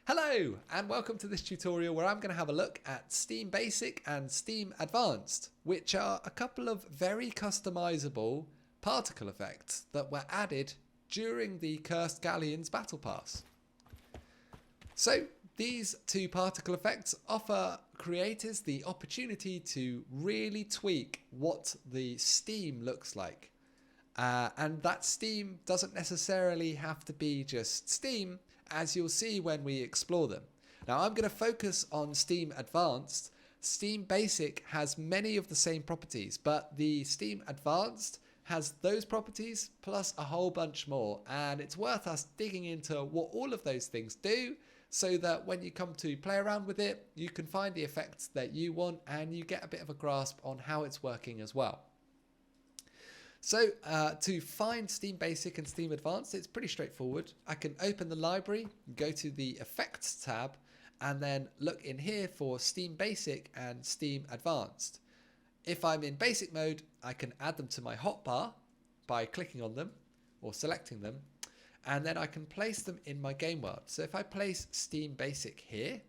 Hello and welcome to this tutorial where I'm going to have a look at Steam Basic and Steam Advanced, which are a couple of very customizable particle effects that were added during the Cursed Galleons Battle Pass. So these two particle effects offer creators the opportunity to really tweak what the Steam looks like. And that Steam doesn't necessarily have to be just Steam, as you'll see when we explore them. Now I'm going to focus on Steam Advanced. Steam Basic has many of the same properties, but the Steam Advanced has those properties plus a whole bunch more, and it's worth us digging into what all of those things do so that when you come to play around with it, you can find the effects that you want and you get a bit of a grasp on how it's working as well. So to find Steam Basic and Steam Advanced, it's pretty straightforward. I can open the library, go to the Effects tab, and then look in here for Steam Basic and Steam Advanced. If I'm in basic mode, I can add them to my hotbar by clicking on them or selecting them, and then I can place them in my game world. So if I place Steam Basic here,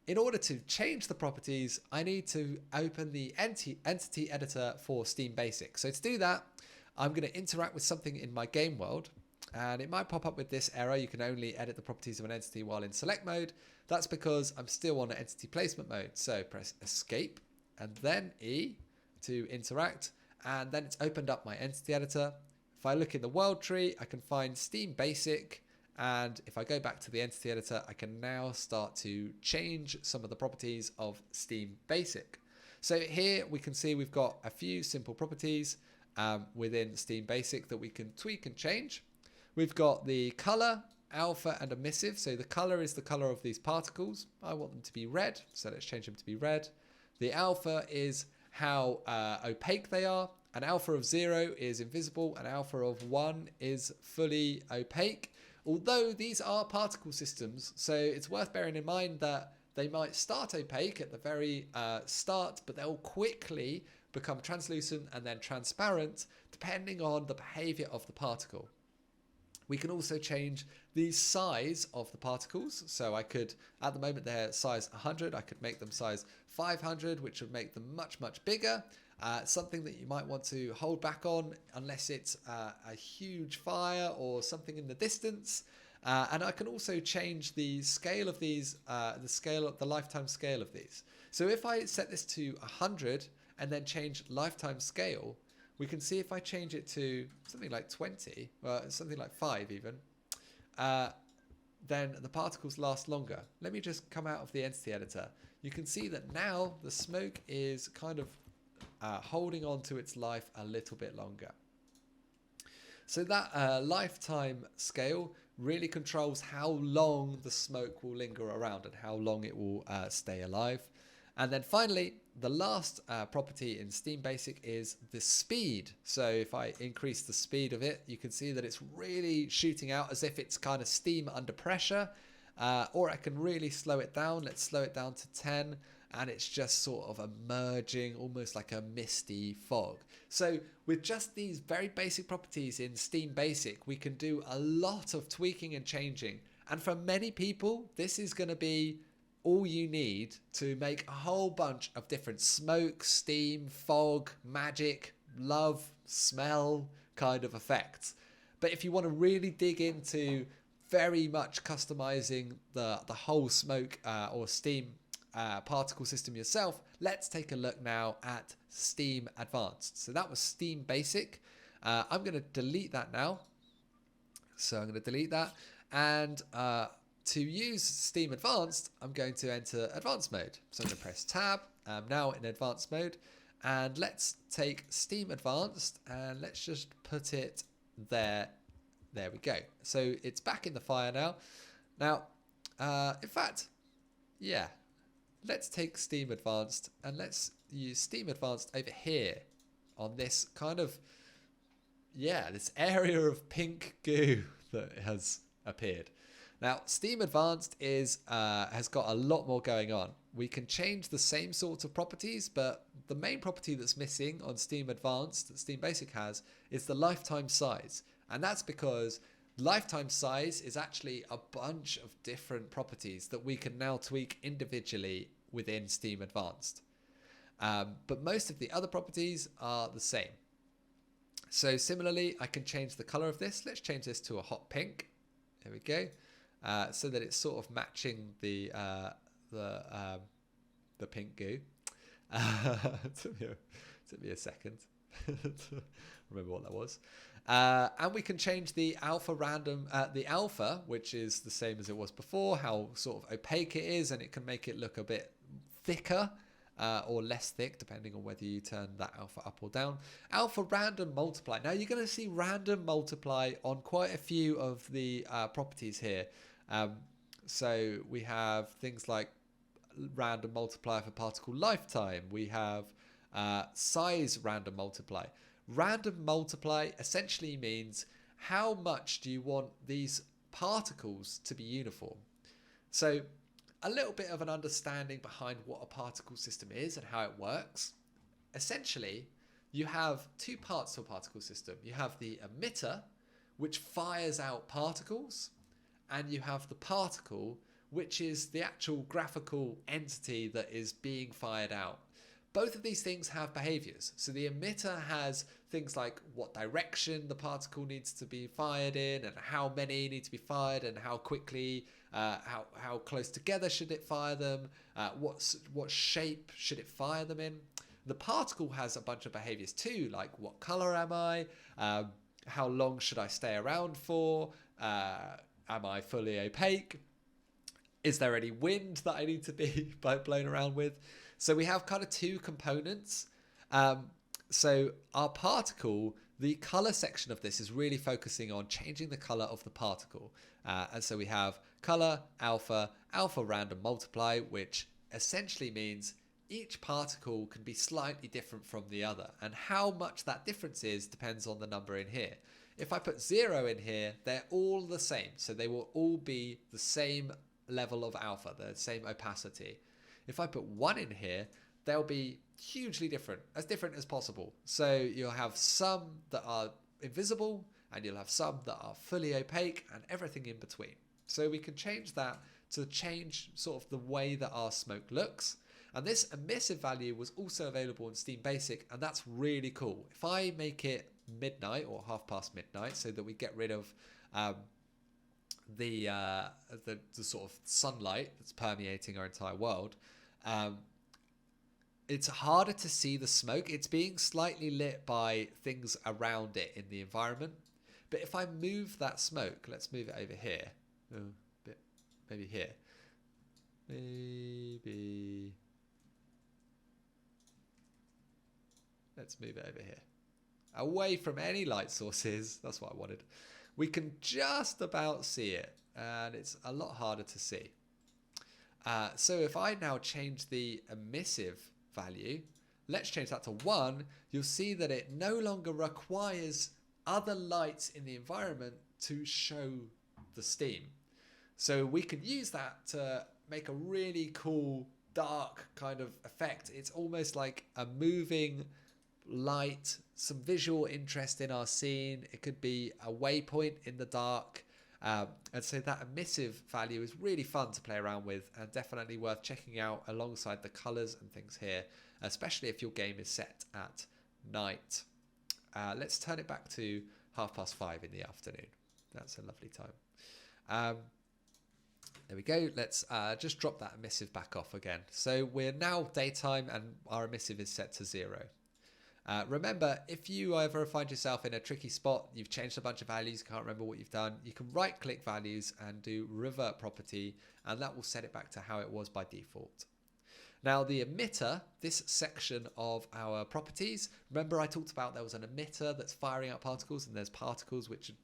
in order to change the properties, I need to open the entity editor for Steam Basic. So to do that, I'm going to interact with something in my game world, and it might pop up with this error. You can only edit the properties of an entity while in select mode. That's because I'm still on entity placement mode. So press escape and then E to interact, and then it's opened up my entity editor. If I look in the world tree, I can find Steam Basic. And if I go back to the entity editor, I can now start to change some of the properties of Steam Basic. So here we can see we've got a few simple properties within Steam Basic that we can tweak and change. We've got the color, alpha, and emissive. So the color is the color of these particles. I want them to be red, so let's change them to be red. The alpha is how opaque they are. An alpha of 0 is invisible, an alpha of 1 is fully opaque. Although these are particle systems, so it's worth bearing in mind that they might start opaque at the very start, but they'll quickly become translucent and then transparent depending on the behavior of the particle. We can also change the size of the particles. So I could, at the moment they're size 100, I could make them size 500, which would make them much, much bigger. Something that you might want to hold back on unless it's a huge fire or something in the distance. And I can also change the scale of these, the lifetime scale of these. So if I set this to 100 and then change lifetime scale, we can see if I change it to something like 20, something like 5 even, then the particles last longer. Let me just come out of the entity editor. You can see that now the smoke is kind of holding on to its life a little bit longer. So that lifetime scale really controls how long the smoke will linger around and how long it will stay alive. And then finally, the last property in Steam Basic is the speed. So if I increase the speed of it, you can see that it's really shooting out as if it's kind of steam under pressure. Or I can really slow it down. Let's slow it down to 10. And it's just sort of emerging almost like a misty fog. So with just these very basic properties in Steam Basic, we can do a lot of tweaking and changing. And for many people, this is going to be all you need to make a whole bunch of different smoke, steam, fog, magic, love, smell kind of effects. But if you want to really dig into very much customizing the whole smoke or steam particle system yourself, let's take a look now at Steam Advanced. So that was Steam Basic. I'm going to delete that now. So I'm going to delete that. And to use Steam Advanced, I'm going to enter Advanced mode. So I'm going to press Tab. I'm now in Advanced mode. And let's take Steam Advanced and let's just put it there. There we go. So it's back in the fire now. Now, in fact, yeah, let's take Steam Advanced and let's use Steam Advanced over here on this kind of, this area of pink goo that has appeared. Now, Steam Advanced is has got a lot more going on. We can change the same sorts of properties, but the main property that's missing on Steam Advanced that Steam Basic has is the lifetime size. And that's because Lifetime size is actually a bunch of different properties that we can now tweak individually within Steam Advanced. But most of the other properties are the same. So similarly, I can change the color of this. Let's change this to a hot pink. There we go. So that it's sort of matching the pink goo. Took me a second to remember what that was. And we can change the alpha random, the alpha, which is the same as it was before, how sort of opaque it is, and it can make it look a bit thicker or less thick, depending on whether you turn that alpha up or down. Alpha random multiply. Now you're going to see random multiply on quite a few of the properties here. So we have things like random multiply for particle lifetime. We have size random multiply. Random multiply essentially means how much do you want these particles to be uniform. So a little bit of an understanding behind what a particle system is and how it works. Essentially, you have two parts to a particle system. You have the emitter, which fires out particles, and you have the particle, which is the actual graphical entity that is being fired out. Both of these things have behaviors. So the emitter has things like what direction the particle needs to be fired in, and how many need to be fired, and how quickly, how close together should it fire them, what shape should it fire them in. The particle has a bunch of behaviors too, like what color am I, how long should I stay around for, am I fully opaque, is there any wind that I need to be blown around with. So we have kind of two components. So our particle, the color section of this is really focusing on changing the color of the particle. And so we have color, alpha random multiply, which essentially means each particle can be slightly different from the other. And how much that difference is depends on the number in here. If I put 0 in here, they're all the same. So they will all be the same level of alpha, the same opacity. If I put 1 in here, they'll be hugely different as possible. So you'll have some that are invisible, and you'll have some that are fully opaque, and everything in between. So we can change that to change sort of the way that our smoke looks. And this emissive value was also available in Steam Basic, and that's really cool. If I make it midnight or half past midnight, so that we get rid of the sort of sunlight that's permeating our entire world, it's harder to see the smoke. It's being slightly lit by things around it in the environment. But if I move that smoke, let's move it over here. Maybe here. Maybe. Let's move it over here. Away from any light sources. That's what I wanted. We can just about see it, and it's a lot harder to see. So if I now change the emissive value, let's change that to 1, you'll see that it no longer requires other lights in the environment to show the steam. So we could use that to make a really cool dark kind of effect. It's almost like a moving light, some visual interest in our scene. It could be a waypoint in the dark. And so that emissive value is really fun to play around with, and definitely worth checking out alongside the colors and things here, especially if your game is set at night. Let's turn it back to 5:30 in the afternoon. That's a lovely time. There we go. Let's just drop that emissive back off again. So we're now daytime, and our emissive is set to 0. Remember, if you ever find yourself in a tricky spot, you've changed a bunch of values, can't remember what you've done, you can right click values and do revert property, and that will set it back to how it was by default. Now the emitter, this section of our properties, remember I talked about there was an emitter that's firing out particles, and there's particles which are,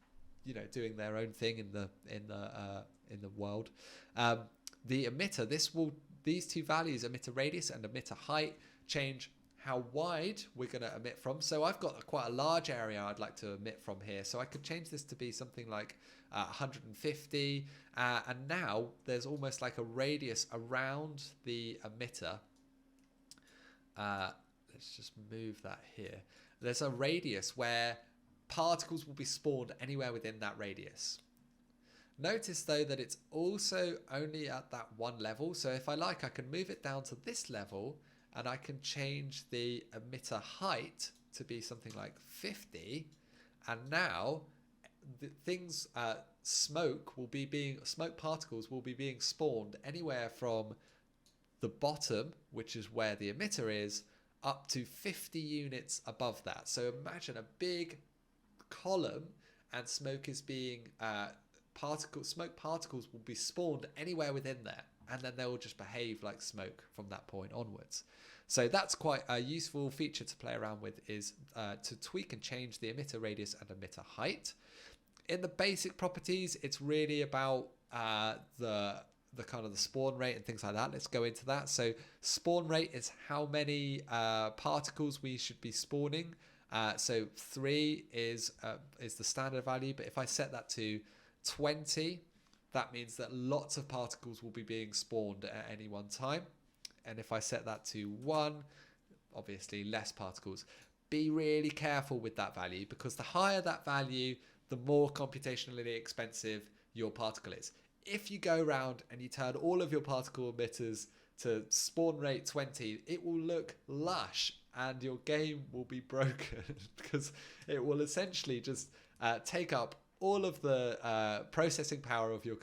doing their own thing in the world. The emitter, these two values, emitter radius and emitter height, change how wide we're going to emit from. So I've got quite a large area I'd like to emit from here. So I could change this to be something like 150. And now there's almost like a radius around the emitter. Let's just move that here. There's a radius where particles will be spawned anywhere within that radius. Notice though that it's also only at that one level. So if I like, I can move it down to this level and I can change the emitter height to be something like 50. And now the things, smoke particles will be being spawned anywhere from the bottom, which is where the emitter is, up to 50 units above that. So imagine a big column and smoke is being smoke particles will be spawned anywhere within there, and then they will just behave like smoke from that point onwards. So that's quite a useful feature to play around with, is to tweak and change the emitter radius and emitter height. In the basic properties, it's really about the kind of the spawn rate and things like that. Let's go into that. So spawn rate is how many particles we should be spawning. So 3 is the standard value, but if I set that to 20, that means that lots of particles will be being spawned at any one time. And if I set that to 1, obviously less particles. Be really careful with that value, because the higher that value, the more computationally expensive your particle is. If you go around and you turn all of your particle emitters to spawn rate 20, it will look lush and your game will be broken because it will essentially just take up all of the processing power of your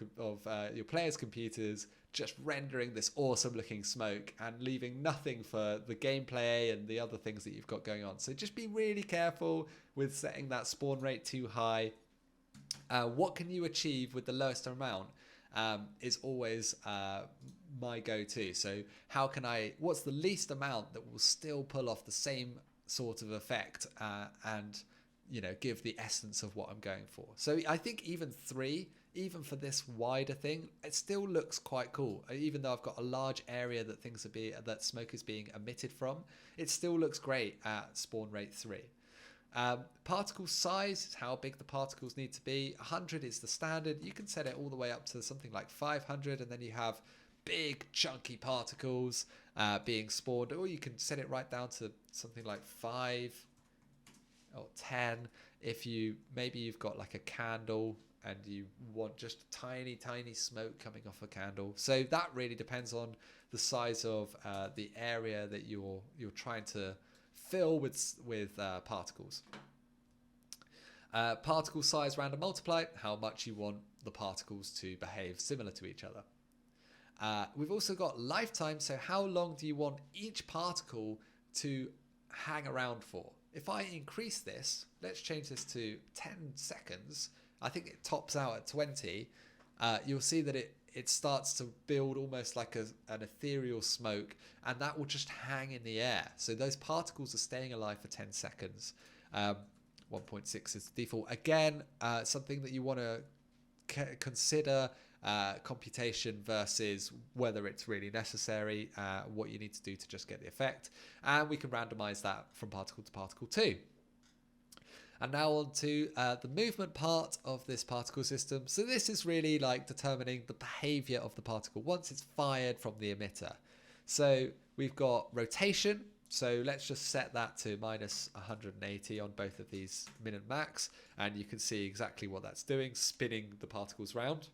players' computers, just rendering this awesome looking smoke and leaving nothing for the gameplay and the other things that you've got going on. So just be really careful with setting that spawn rate too high. What can you achieve with the lowest amount is always my go-to. So what's the least amount that will still pull off the same sort of effect and give the essence of what I'm going for. So I think even 3, even for this wider thing, it still looks quite cool. Even though I've got a large area that smoke is being emitted from, it still looks great at spawn rate 3. Particle size is how big the particles need to be. 100 is the standard. You can set it all the way up to something like 500, and then you have big chunky particles being spawned, or you can set it right down to something like 5 or 10 if maybe you've got like a candle and you want just tiny smoke coming off a candle. So that really depends on the size of the area that you're trying to fill with particles. Particle size random multiply, how much you want the particles to behave similar to each other. We've also got lifetime, so how long do you want each particle to hang around for? If I increase this, let's change this to 10 seconds. I think it tops out at 20. You'll see that it starts to build almost like an ethereal smoke, and that will just hang in the air. So those particles are staying alive for 10 seconds. 1.6 is the default. Again, something that you want to consider computation versus whether it's really necessary, what you need to do to just get the effect. And we can randomize that from particle to particle too. And now on to the movement part of this particle system. So this is really like determining the behavior of the particle once it's fired from the emitter. So we've got rotation. So let's just set that to minus 180 on both of these min and max. And you can see exactly what that's doing, spinning the particles round.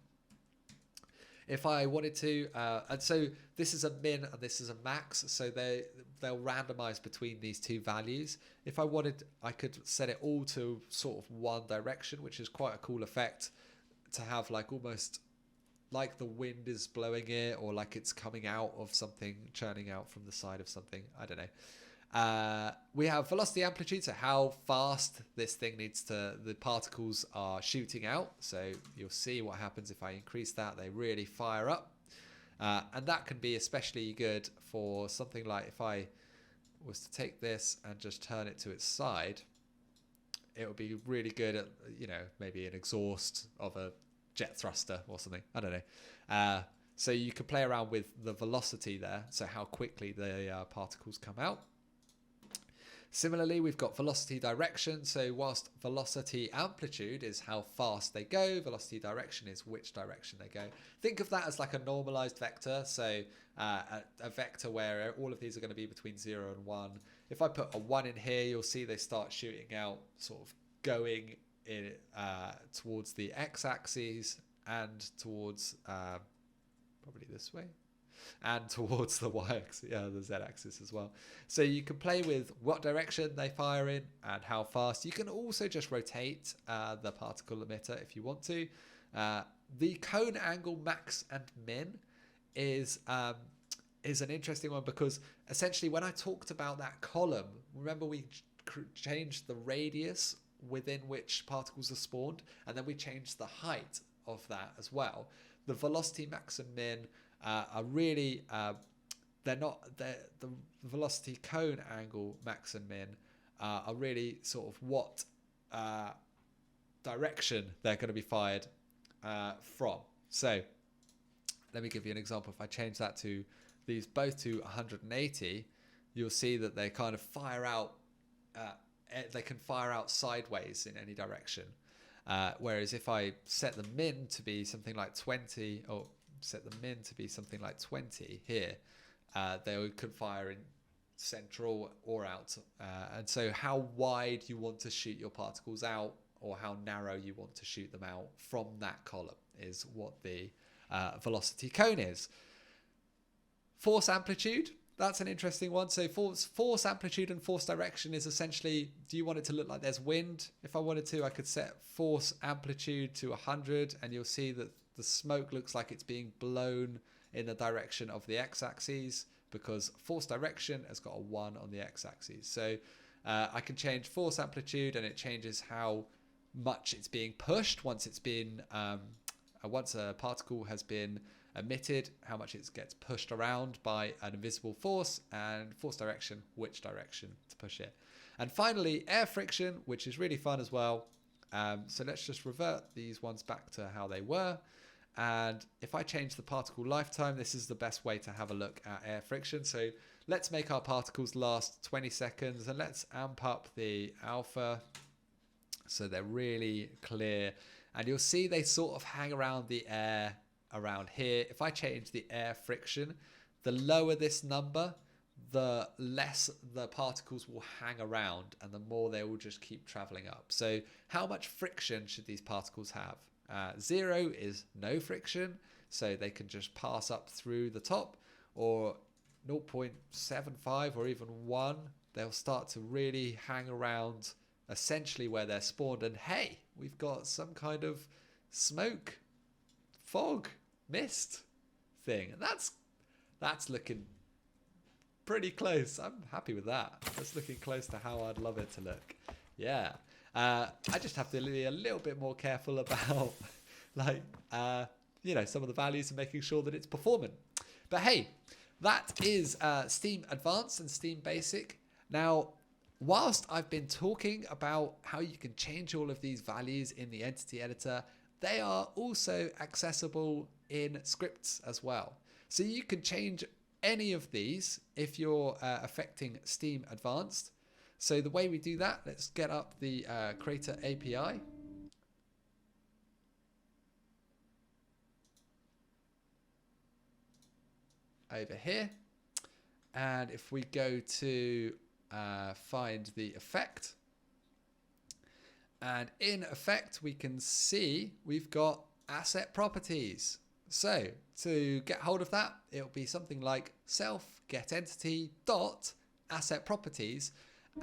If I wanted to, and so this is a min and this is a max, so they'll randomize between these two values. If I wanted, I could set it all to sort of one direction, which is quite a cool effect to have, like almost like the wind is blowing it, or like it's coming out of something, churning out from the side of something. I don't know. We have velocity amplitude, so how fast this thing the particles are shooting out. So you'll see what happens if I increase that, they really fire up. And that can be especially good for something like if I was to take this and just turn it to its side, it would be really good at, maybe an exhaust of a jet thruster or something. I don't know. So you can play around with the velocity there, so how quickly the particles come out. Similarly, we've got velocity direction. So whilst velocity amplitude is how fast they go, velocity direction is which direction they go. Think of that as like a normalized vector. So a vector where all of these are going to be between 0 and 1. If I put a 1 in here, you'll see they start shooting out sort of going in towards the x-axis and towards probably this way, and towards the y-axis, the z-axis as well. So you can play with what direction they fire in and how fast. You can also just rotate the particle emitter if you want to. The cone angle max and min is an interesting one, because essentially when I talked about that column, remember we changed the radius within which particles are spawned, and then we changed the height of that as well. The velocity max and min are really the velocity cone angle max and min are really sort of what direction they're going to be fired from. So let me give you an example. If I change that to these both to 180, you'll see that they kind of fire out. They can fire out sideways in any direction. Whereas if I set the min to be something like 20, or set the min to be something like 20 here, they could fire in central or out. And so how wide you want to shoot your particles out, or how narrow you want to shoot them out from that column, is what the velocity cone is. Force amplitude, that's an interesting one. So force amplitude and force direction is essentially, do you want it to look like there's wind? If I wanted to, I could set force amplitude to 100, and you'll see that the smoke looks like it's being blown in the direction of the x-axis, because force direction has got a 1 on the x-axis. So I can change force amplitude, and it changes how much it's being pushed once it's been once a particle has been emitted, how much it gets pushed around by an invisible force, and force direction, which direction to push it. And finally, air friction, which is really fun as well. So let's just revert these ones back to how they were. And if I change the particle lifetime, this is the best way to have a look at air friction. So let's make our particles last 20 seconds, and let's amp up the alpha so they're really clear. And you'll see they sort of hang around the air around here. If I change the air friction, the lower this number, the less the particles will hang around, and the more they will just keep traveling up. So how much friction should these particles have? 0 is no friction, so they can just pass up through the top, or 0.75 or even 1, they'll start to really hang around essentially where they're spawned. And hey, we've got some kind of smoke, fog, mist thing, and that's looking pretty close. I'm happy with that. That's looking close to how I'd love it to look. Yeah. I just have to be a little bit more careful about some of the values and making sure that it's performant. But hey, that is Steam Advanced and Steam Basic. Now, whilst I've been talking about how you can change all of these values in the entity editor, they are also accessible in scripts as well. So you can change any of these if you're affecting Steam Advanced. So the way we do that, let's get up the Crayta API. Over here. And if we go to find the effect, and in effect we can see we've got asset properties. So to get hold of that, it'll be something like self get entity dot asset properties,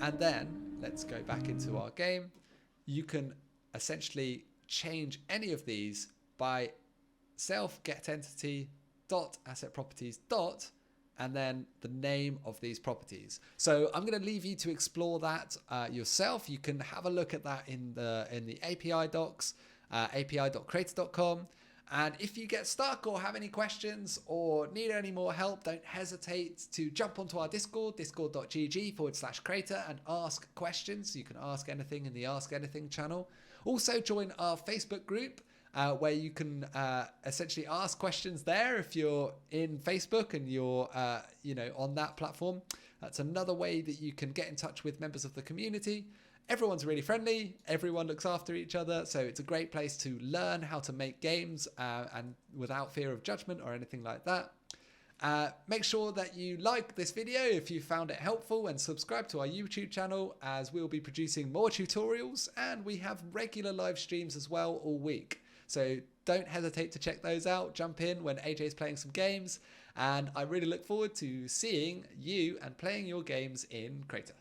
and then let's go back into our game. You can essentially change any of these by self get entity dot asset properties dot, and then the name of these properties. So I'm going to leave you to explore that yourself. You can have a look at that in the API docs, api.crayta.com. And if you get stuck or have any questions or need any more help, don't hesitate to jump onto our Discord, discord.gg/Crayta, and ask questions. You can ask anything in the Ask Anything channel. Also join our Facebook group, where you can essentially ask questions there if you're in Facebook and you're on that platform. That's another way that you can get in touch with members of the community. Everyone's really friendly, everyone looks after each other, so it's a great place to learn how to make games and without fear of judgment or anything like that. Make sure that you like this video if you found it helpful, and subscribe to our YouTube channel, as we'll be producing more tutorials, and we have regular live streams as well all week. So don't hesitate to check those out. Jump in when AJ's playing some games, and I really look forward to seeing you and playing your games in Crayta.